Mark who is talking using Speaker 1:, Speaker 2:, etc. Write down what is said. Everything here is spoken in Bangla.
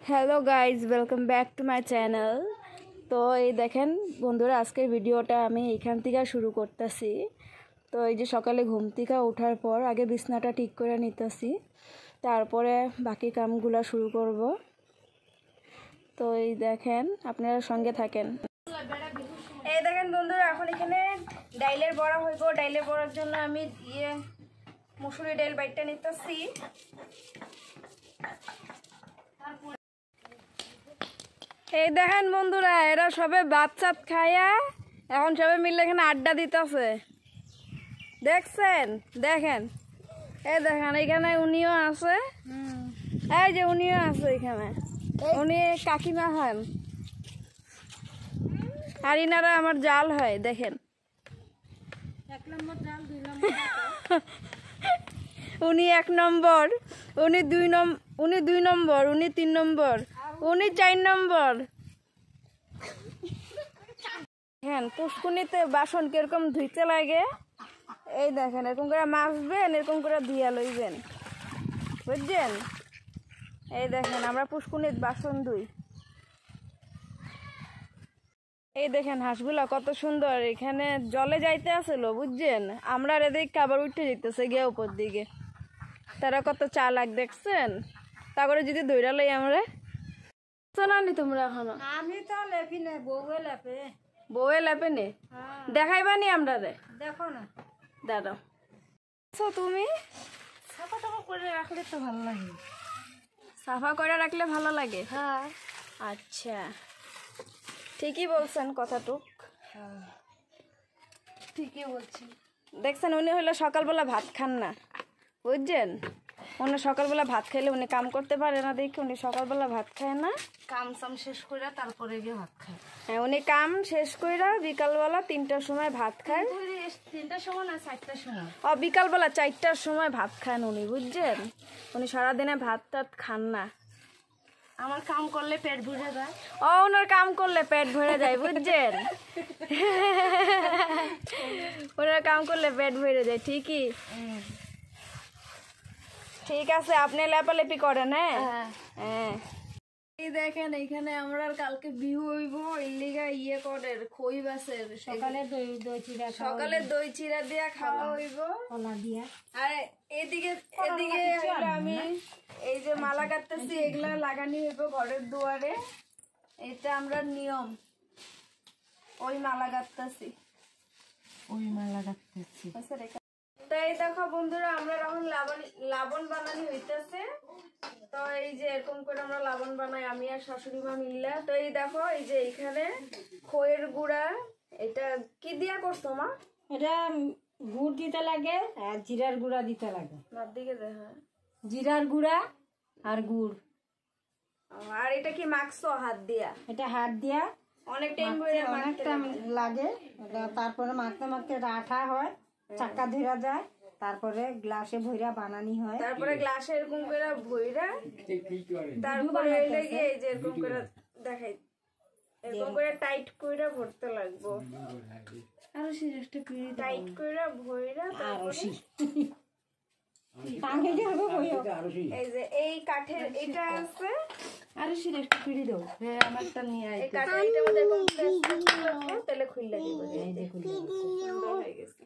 Speaker 1: Hello guys, welcome back to my channel. তো এই দেখেন বন্ধুরা, আজকের ভিডিওটা আমি এখান থেকে শুরু করতেছি। তো এই যে সকালে ঘুম থেকে ওঠার পর আগে বিছনাটা ঠিক করে নিতেছি, তারপরে বাকি কামগুলো শুরু করব। তো এই দেখেন, আপনারা সঙ্গে থাকেন। এই দেখেন বন্ধুরা, এখন এখানে ডাইলের বড়া হইব। ডাইলের বড়ার জন্য আমি মুসুরি ডাইল বাইটটা নিতেছি। এই দেখেন বন্ধুরা, এরা সবে ভাত চাত খাইয়া এখন সবাই মিলে এখানে আড্ডা দিতেছে। দেখছেন? দেখেন, এই দেখেন এখানে উনিও আছে, এই যে উনিও আছে এখানে। উনি কাকিমা হন, আর ইনারা আমার জাল হয়। দেখেন, উনি 1 নম্বর, উনি 2 নম্বর, উনি 2 নম্বর, উনি 3 নম্বর, উনি 4 নম্বর। হ্যাঁ, পুষ্কুনিতে বাসন কিরকম ধুইতে লাগে এই দেখেন, এরকম করে মাজবেন, এরকম করে ধুইয়া লইবেন, বুঝছেন? এই দেখেন আমরা পুষ্কুনিত বাসন ধুই। এই দেখেন হাঁসগুলা কত সুন্দর এখানে জলে যাইতে আসছিল, বুঝছেন? আমরা এদিক খাবার উঠে যেতেছে গিয়ে উপর দিকে। তারা কত চালাক, দেখছেন? তারপরে যদি দৌড়া লই আমরা শোনানি তোমরা এখনো।
Speaker 2: আমি তো লেপি না, বউয়ে লেপে।
Speaker 1: বউয়ে লেপে নে, দেখাইবানি আমরা রে।
Speaker 2: দেখো না,
Speaker 1: দাঁড়াও, তুমি
Speaker 2: সাফা টাফা করে রাখলে তো ভালো লাগে।
Speaker 1: সাফা করে রাখলে ভালো লাগে?
Speaker 2: হ্যাঁ,
Speaker 1: আচ্ছা, ঠিকই বলছেন কথাটুক।
Speaker 2: ঠিকই বলছি।
Speaker 1: দেখছেন, উনি হইলে সকালবেলা ভাত খান না, বুঝছেন? উনি সকালবেলা ভাত খাইলে উনি কাম করতে পারে না, দেখি উনি সকালবেলা ভাত খায় না।
Speaker 2: কাম সাম শেষ করে তারপরে গিয়ে ভাত খায়।
Speaker 1: হ্যাঁ, উনি কাম শেষ কইরা বিকালবেলা 3টার সময় ভাত খায়।
Speaker 2: 3টার সময় না 4টার সময়?
Speaker 1: ও, বিকালবেলা 4টার সময় ভাত খান উনি, বুঝছেন? উনি সারাদিনে ভাত টাত খান না।
Speaker 2: আমার কাম করলে পেট ভরে যায়।
Speaker 1: ও, ওনার কাম করলে পেট ভরে যায়, বুঝছেন? ওনার কাম করলে পেট ভরে যায়, ঠিকই। ঠিক আছে, আপনি লেপালেপি করেন। হ্যাঁ হ্যাঁ, এই দেখেন এইখানে আমরা কালকে বিহু হইব, ইল্লিগা করে খই বাসের
Speaker 2: সকালে দই চিরা,
Speaker 1: সকালে দই চিরা দিয়া খাওয়া হইব।
Speaker 2: কলা দিয়া।
Speaker 1: আর এদিকে এদিকে আমি এই যে মালা কাটতেছি, এগুলা লাগানি হইব ঘরের দুয়ারে। এটা আমরা নিয়ম, ওই মালা কাটতেছি। তাই দেখো বন্ধুরা, আমরা এখন লাবণ বানানি হইতেছে। তো এই যে এরকম করে আমরা লাবণ বানাই, আমি আর শাশুড়ি মা মিল্লা। তো এই দেখো, এই যে এখানে খইয়ের গুঁড়া, এটা কি দিয়া করছো মা?
Speaker 2: এটা গুড় দিতে লাগে আর জিরার গুঁড়া দিতে লাগে।
Speaker 1: মার দিকে দেখা,
Speaker 2: জিরার গুঁড়া আর গুড়।
Speaker 1: আর এটা কি মাখছো হাত দিয়া?
Speaker 2: এটা হাত দিয়া
Speaker 1: অনেক টাইম ধরে
Speaker 2: অনেকটা লাগে। তারপরে মাখতে মাখতে এটা আঠা হয়, চাক্কা ধরা যায়, তারপরে গ্লাসে ভইরা বানানি হয়।
Speaker 1: তারপরে গ্লাসে এরকম করে ভইরা, তারপরে এলে গিয়ে এই যে এরকম করে দেখাই, এরকম করে টাইট কইরা ভরতে লাগবো।
Speaker 2: আরো সিরিয়াসটা পিড়ি
Speaker 1: টাইট কইরা ভইরা, তারপরে এই যে এই কাঠের এটা আছে,
Speaker 2: আরো সিরিয়াসটা পিড়ি দাও। হ্যাঁ, আমারটা নিয়ে আই।
Speaker 1: এই কাঠের এটার মধ্যে এরকম তেলে খুইলা দিব। এই যে সুন্দর হয়ে গেছে।